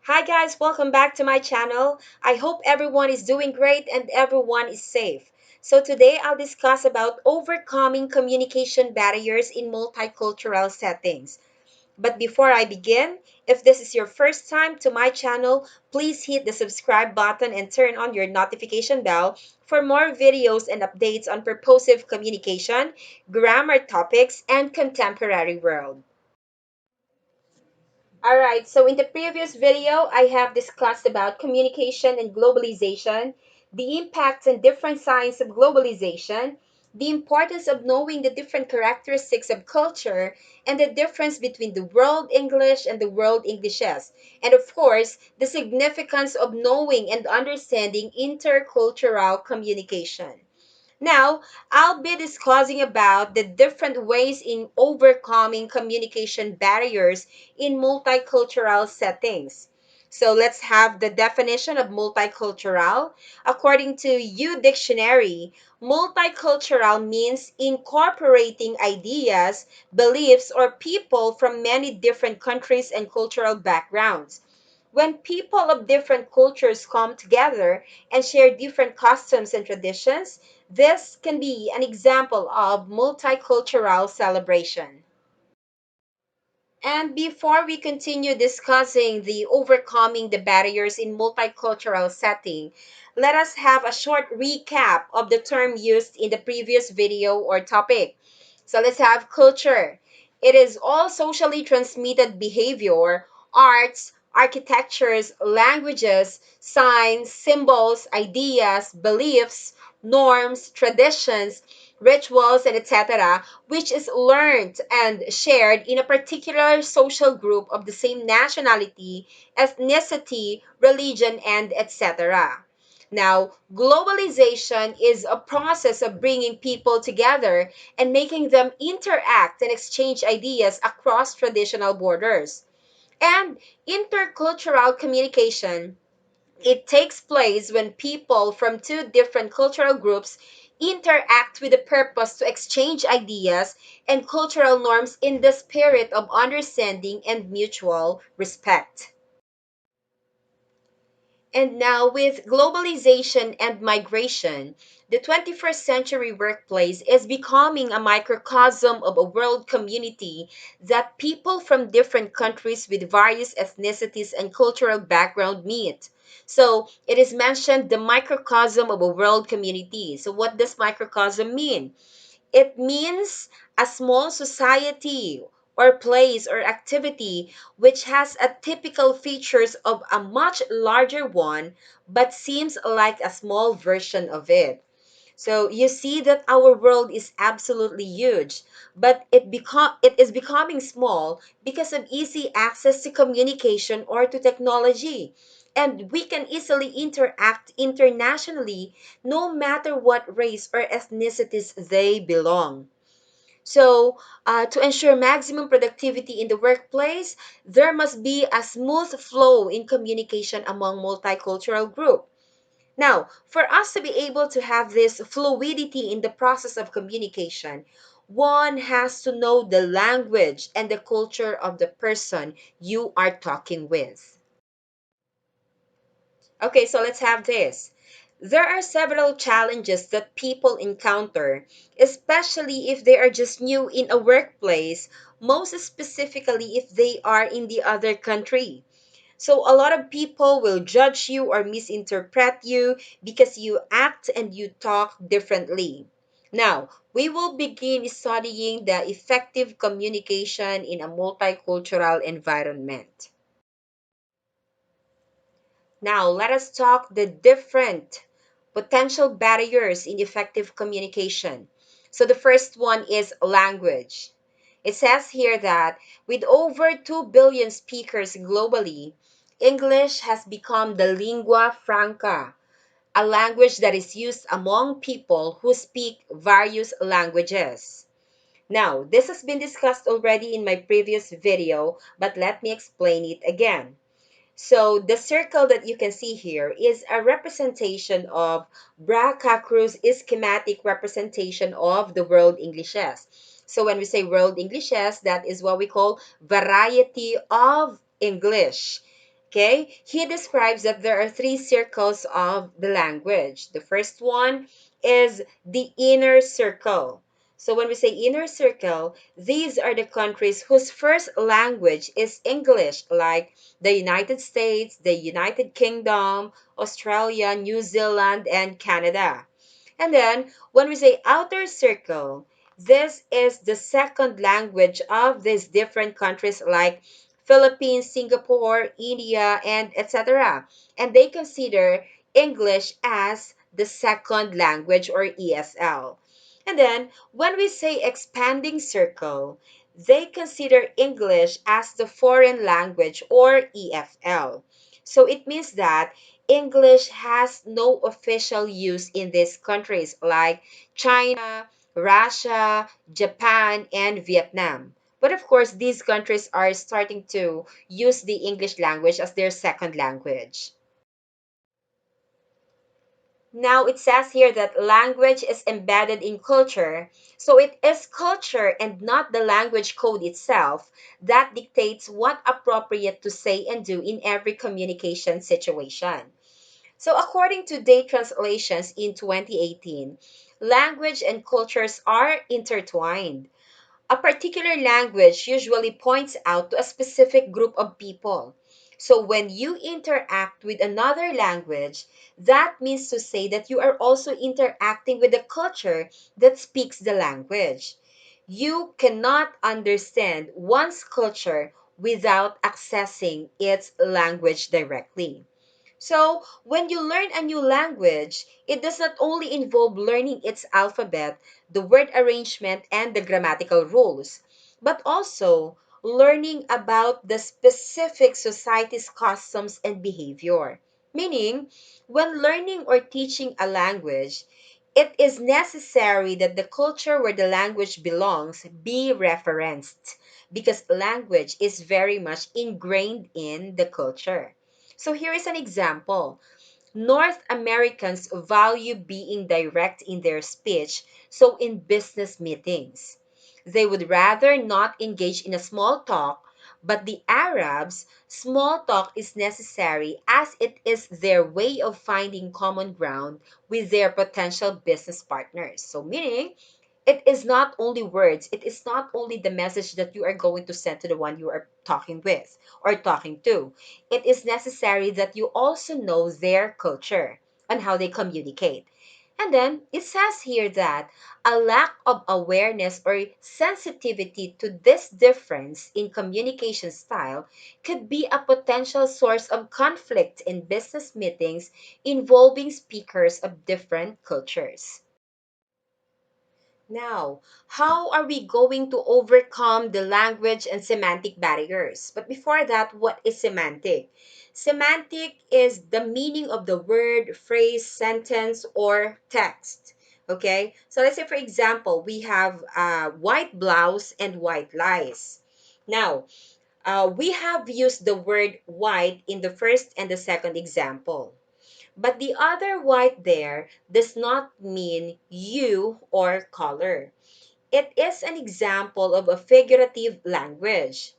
Hi guys, welcome back to my channel. I hope everyone is doing great and everyone is safe. So today I'll discuss about overcoming communication barriers in multicultural settings. But before I begin, if this is your first time to my channel, please hit the subscribe button and turn on your notification bell for more videos and updates on purposive communication, grammar topics, and contemporary world. All right, so in the previous video, I have discussed about communication and globalization, the impacts and different signs of globalization, the importance of knowing the different characteristics of culture, and the difference between the world English and the world Englishes, and of course, the significance of knowing and understanding intercultural communication. Now, I'll be discussing about the different ways in overcoming communication barriers in multicultural settings. So let's have the definition of multicultural. According to U Dictionary, multicultural means incorporating ideas, beliefs, or people from many different countries and cultural backgrounds. When people of different cultures come together and share different customs and traditions, this can be an example of multicultural celebration. And before we continue discussing the overcoming the barriers in multicultural setting, let us have a short recap of the term used in the previous video or topic. So let's have culture. It is all socially transmitted behavior, arts, architectures, languages, signs, symbols, ideas, beliefs, norms, traditions, rituals, and etc., which is learned and shared in a particular social group of the same nationality, ethnicity, religion, and etc. Now, globalization is a process of bringing people together and making them interact and exchange ideas across traditional borders. And intercultural communication, it takes place when people from two different cultural groups interact with the purpose to exchange ideas and cultural norms in the spirit of understanding and mutual respect. And now, with globalization and migration, the 21st century workplace is becoming a microcosm of a world community that people from different countries with various ethnicities and cultural background meet. So, it is mentioned the microcosm of a world community. So, what does microcosm mean? It means a small society or place or activity which has a typical features of a much larger one but seems like a small version of it. So you see that our world is absolutely huge, but it is becoming small because of easy access to communication or to technology. And we can easily interact internationally no matter what race or ethnicities they belong. So, to ensure maximum productivity in the workplace, there must be a smooth flow in communication among multicultural groups. Now, for us to be able to have this fluidity in the process of communication, one has to know the language and the culture of the person you are talking with. Okay, so let's have this. There are several challenges that people encounter, especially if they are just new in a workplace, most specifically if they are in the other country. So a lot of people will judge you or misinterpret you because you act and you talk differently. Now, we will begin studying the effective communication in a multicultural environment. Now, let us talk the different potential barriers in effective communication. So the first one is language. It says here that with over 2 billion speakers globally, English has become the lingua franca, a language that is used among people who speak various languages. Now, this has been discussed already in my previous video, but let me explain it again. So the circle that you can see here is a representation of Bracacru's schematic representation of the world Englishes. So when we say world Englishes, that is what we call variety of English. Okay, he describes that there are three circles of the language. The first one is the inner circle. So when we say inner circle, these are the countries whose first language is English, like the United States, the United Kingdom, Australia, New Zealand, and Canada. And then when we say outer circle, this is the second language of these different countries like Philippines, Singapore, India, and etc. And they consider English as the second language or ESL. And then when we say expanding circle, they consider English as the foreign language or EFL. So it means that English has no official use in these countries like China, Russia, Japan, and Vietnam. But of course, these countries are starting to use the English language as their second language. Now it says here that language is embedded in culture. So it is culture and not the language code itself that dictates what appropriate to say and do in every communication situation. So according to Day Translations in 2018, language and cultures are intertwined. A particular language usually points out to a specific group of people. So when you interact with another language, that means to say that you are also interacting with the culture that speaks the language. You cannot understand one's culture without accessing its language directly. So, when you learn a new language, it does not only involve learning its alphabet, the word arrangement, and the grammatical rules, but also learning about the specific society's customs and behavior. Meaning, when learning or teaching a language, it is necessary that the culture where the language belongs be referenced because language is very much ingrained in the culture. So here is an example. North Americans value being direct in their speech, so in business meetings, they would rather not engage in a small talk, but the Arabs, small talk is necessary as it is their way of finding common ground with their potential business partners. So, meaning, it is not only words, it is not only the message that you are going to send to the one you are talking with or talking to. It is necessary that you also know their culture and how they communicate. And then it says here that a lack of awareness or sensitivity to this difference in communication style could be a potential source of conflict in business meetings involving speakers of different cultures. Now, how are we going to overcome the language and semantic barriers? But before that, what is semantic? Semantic is the meaning of the word, phrase, sentence, or text. Okay, so let's say, for example, we have white blouse and white lies. Now, we have used the word white in the first and the second example. But the other white there does not mean you or color. It is an example of a figurative language,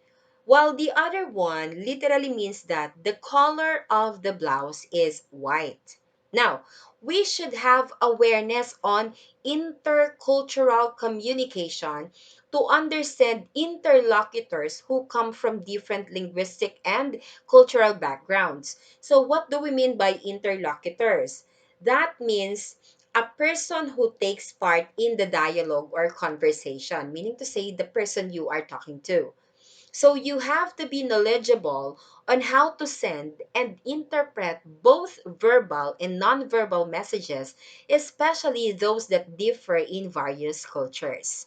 while the other one literally means that the color of the blouse is white. Now, we should have awareness on intercultural communication to understand interlocutors who come from different linguistic and cultural backgrounds. So, what do we mean by interlocutors? That means a person who takes part in the dialogue or conversation, meaning to say the person you are talking to. So you have to be knowledgeable on how to send and interpret both verbal and nonverbal messages, especially those that differ in various cultures.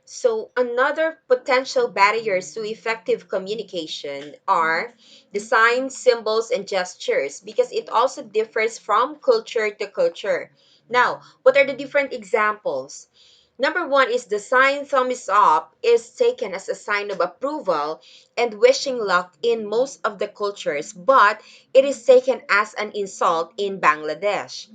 So, another potential barriers to effective communication are the signs, symbols, and gestures because it also differs from culture to culture. Now, what are the different examples? Number one is the sign thumbs up is taken as a sign of approval and wishing luck in most of the cultures, but it is taken as an insult in Bangladesh.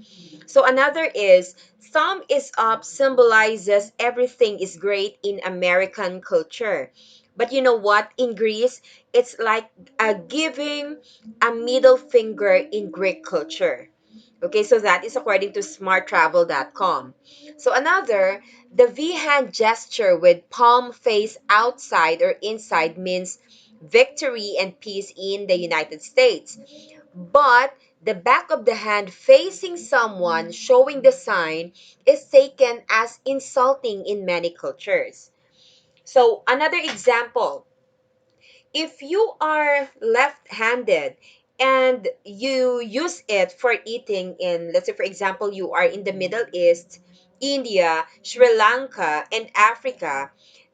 So another is thumb is up symbolizes everything is great in American culture. But you know what? In Greece, it's like giving a middle finger in Greek culture. Okay, so that is according to smarttravel.com. So another, the V hand gesture with palm face outside or inside means victory and peace in the United States. But the back of the hand facing someone showing the sign is taken as insulting in many cultures. So another example, if you are left-handed and you use it for eating in, let's say for example, you are in the Middle East, India, Sri Lanka, and Africa,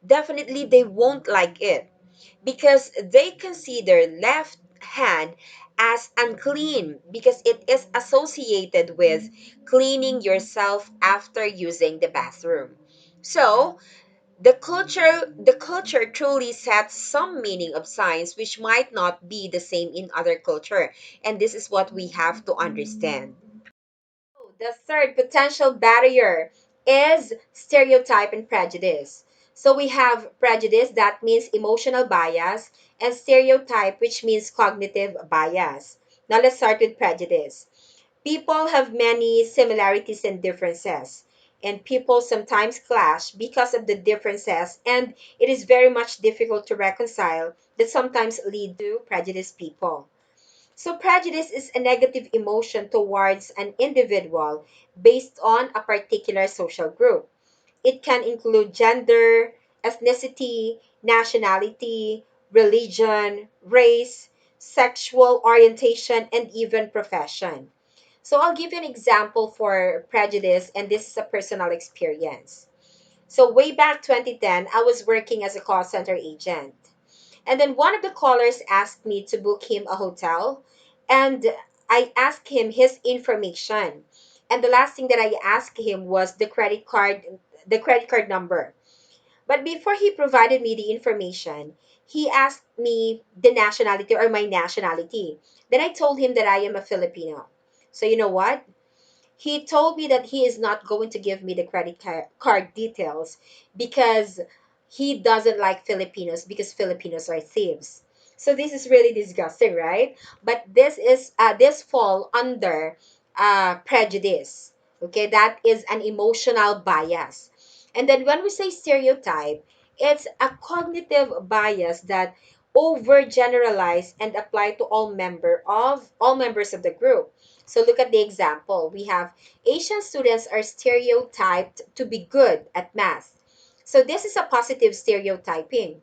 definitely they won't like it because they consider left hand as unclean because it is associated with cleaning yourself after using the bathroom. So the culture truly sets some meaning of signs which might not be the same in other culture, and this is what we have to understand. The third potential barrier is stereotype and prejudice. So we have prejudice, that means emotional bias, and stereotype, which means cognitive bias. Now let's start with prejudice. People have many similarities and differences, and people sometimes clash because of the differences, and it is very much difficult to reconcile that sometimes lead to prejudiced people. So, prejudice is a negative emotion towards an individual based on a particular social group. It can include gender, ethnicity, nationality, religion, race, sexual orientation, and even profession. So I'll give you an example for prejudice, and this is a personal experience. So way back 2010, I was working as a call center agent. And then one of the callers asked me to book him a hotel, and I asked him his information. And the last thing that I asked him was the credit card number. But before he provided me the information, he asked me the nationality or my nationality. Then I told him that I am a Filipino. So you know what? He told me that he is not going to give me the credit card details because he doesn't like Filipinos because Filipinos are thieves. So this is really disgusting, right? But this fall under prejudice. Okay, that is an emotional bias. And then when we say stereotype, it's a cognitive bias that overgeneralize and apply to all members of the group. So look at the example. We have Asian students are stereotyped to be good at math. So this is a positive stereotyping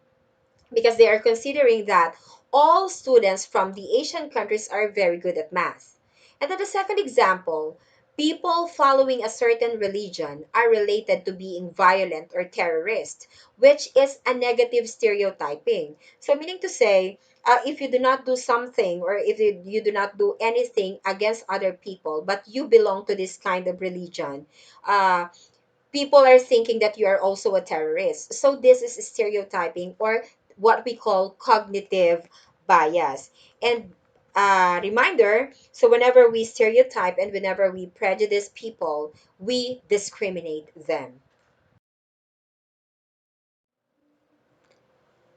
because they are considering that all students from the Asian countries are very good at math. And then the second example, people following a certain religion are related to being violent or terrorist, which is a negative stereotyping. So meaning to say, if you do not do something or if you do not do anything against other people, but you belong to this kind of religion, uh, people are thinking that you are also a terrorist. So this is stereotyping or what we call cognitive bias. And reminder, so whenever we stereotype and whenever we prejudice people, we discriminate them.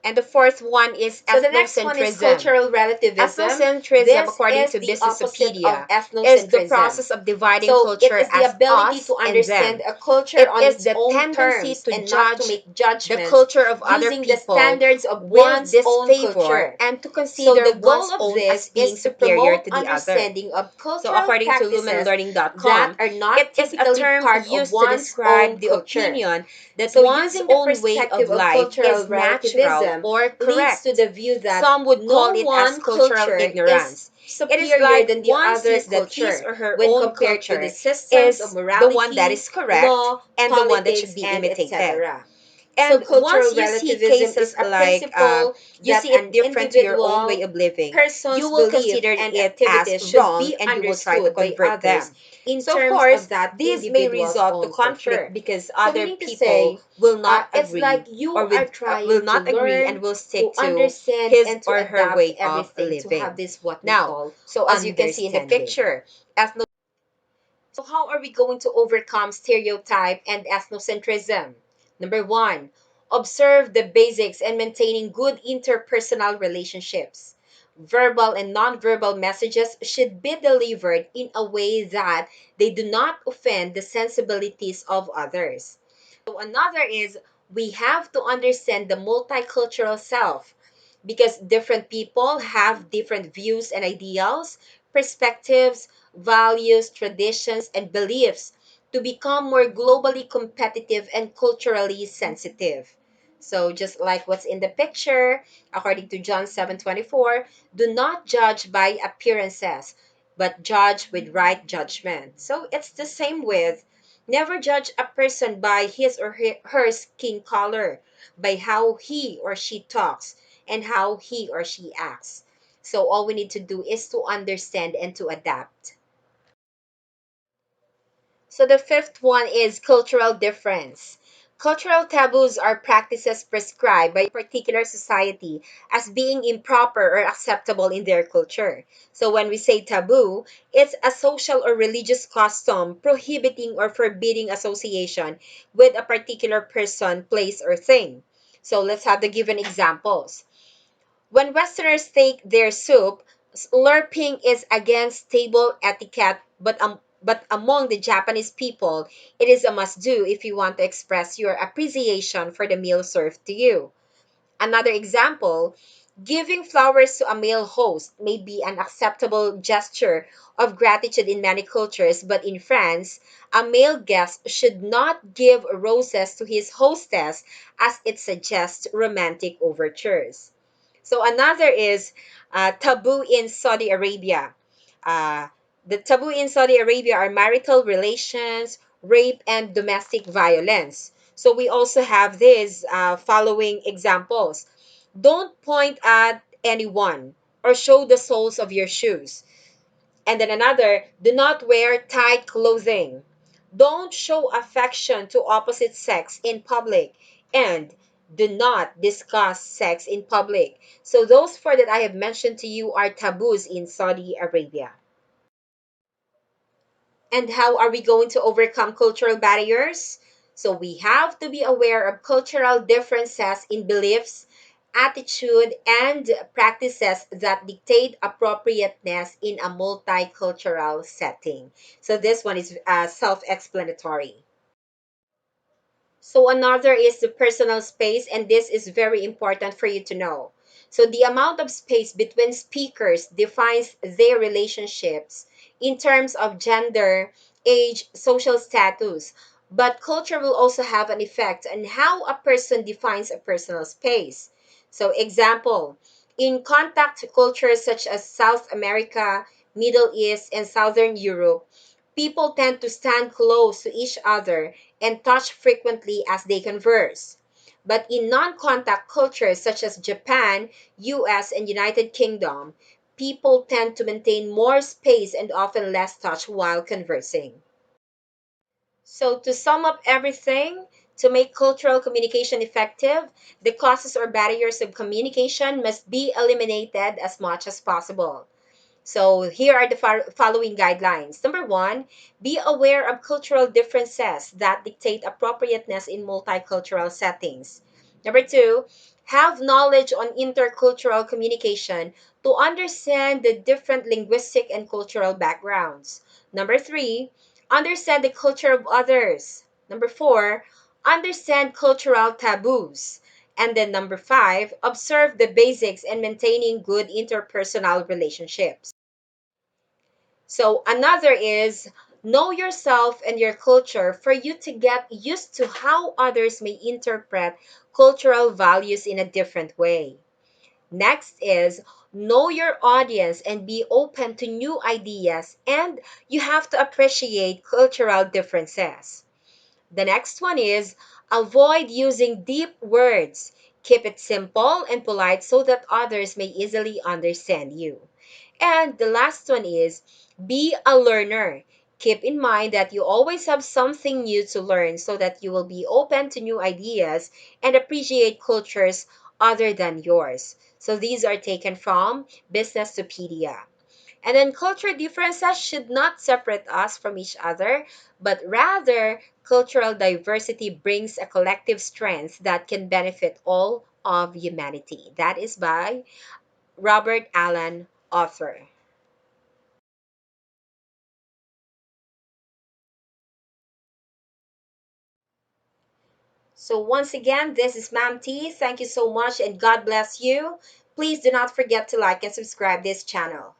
And the fourth one is ethnocentrism. So the next one is cultural relativism. Ethnocentrism, This according is to the opposite Businesspedia, of is the ethnocentrism. process of dividing So it culture is the as ability us to and understand them. a culture It on is its the own tendency terms to and not to judge make the judgments culture of other using the people standards of with one's own disfavor culture. and to So consider the one's goal of own as this being is to superior promote to the other. understanding of So, cultural according to practices that lumenlearning.com, are not it is a typically term part of used to one's own describe the culture. opinion that So, one's using the own way of perspective of life cultural is natural relativism or leads to correct. the view that Some would call no it as one cultural culture is ignorance. It is superior like than the one other sees that his culture or her when own compared to the culture systems of is the one that morality, is correct law, and the one that should politics, be and imitated. etc. So, And once cultural you see relativism cases is a like principle you that see it an different to your own way individual of living, you person's will belief consider and it as activities should wrong be and you will try to understood by convert this. others in So, of terms course, of that this may individual's result to own conflict culture. because So, other meaning to people say, will not it's like agree you or are will trying to not agree and learn, will to stick to understand, his and to or her adapt way of everything to have living. this what we Now, call so as you can see in the understanding. picture, so how are we going to overcome stereotype and ethnocentrism? Number one, Observe the basics and maintaining good interpersonal relationships. Verbal and nonverbal messages should be delivered in a way that they do not offend the sensibilities of others. So another is we have to understand the multicultural self because different people have different views and ideals, perspectives, values, traditions, and beliefs to become more globally competitive and culturally sensitive. So just like what's in the picture, according to John 7:24, do not judge by appearances, but judge with right judgment. So it's the same with never judge a person by his or her skin color, by how he or she talks and how he or she acts. So all we need to do is to understand and to adapt. So the fifth one is cultural difference. Cultural taboos are practices prescribed by a particular society as being improper or acceptable in their culture. So when we say taboo, it's a social or religious custom prohibiting or forbidding association with a particular person, place, or thing. So let's have the given examples. When Westerners take their soup, slurping is against table etiquette, but among the Japanese people, it is a must do if you want to express your appreciation for the meal served to you. Another example, giving flowers to a male host may be an acceptable gesture of gratitude in many cultures, but in France, a male guest should not give roses to his hostess as it suggests romantic overtures. So another is taboo in Saudi Arabia. Uh, the taboo in Saudi Arabia are marital relations, rape, and domestic violence. So we also have these following examples. Don't point at anyone or show the soles of your shoes. And then another, do not wear tight clothing. Don't show affection to opposite sex in public. And do not discuss sex in public. So those four that I have mentioned to you are taboos in Saudi Arabia. And how are we going to overcome cultural barriers? So we have to be aware of cultural differences in beliefs, attitude, and practices that dictate appropriateness in a multicultural setting. So this one is self-explanatory. So another is the personal space, and this is very important for you to know. So the amount of space between speakers defines their relationships in terms of gender, age, social status. But culture will also have an effect on how a person defines a personal space. So example, in contact cultures such as South America, Middle East, and Southern Europe, people tend to stand close to each other and touch frequently as they converse. But in non-contact cultures such as Japan, US, and United Kingdom, people tend to maintain more space and often less touch while conversing. So to sum up everything, to make cultural communication effective, the causes or barriers of communication must be eliminated as much as possible. So here are the following guidelines. Number one, be aware of cultural differences that dictate appropriateness in multicultural settings. Number two, have knowledge on intercultural communication to understand the different linguistic and cultural backgrounds. Number three, understand the culture of others. Number four, understand cultural taboos. And then number five, observe the basics in maintaining good interpersonal relationships. So another is know yourself and your culture for you to get used to how others may interpret cultural values in a different way. Next is know your audience and be open to new ideas, and you have to appreciate cultural differences. The next one is avoid using deep words. Keep it simple and polite so that others may easily understand you. And the last one is be a learner. Keep in mind that you always have something new to learn so that you will be open to new ideas and appreciate cultures other than yours. So these are taken from Businesspedia. And then culture differences should not separate us from each other, but rather cultural diversity brings a collective strength that can benefit all of humanity. That is by Robert Allen, author. So, once again, this is Ma'am T. Thank you so much and God bless you. Please do not forget to like and subscribe this channel.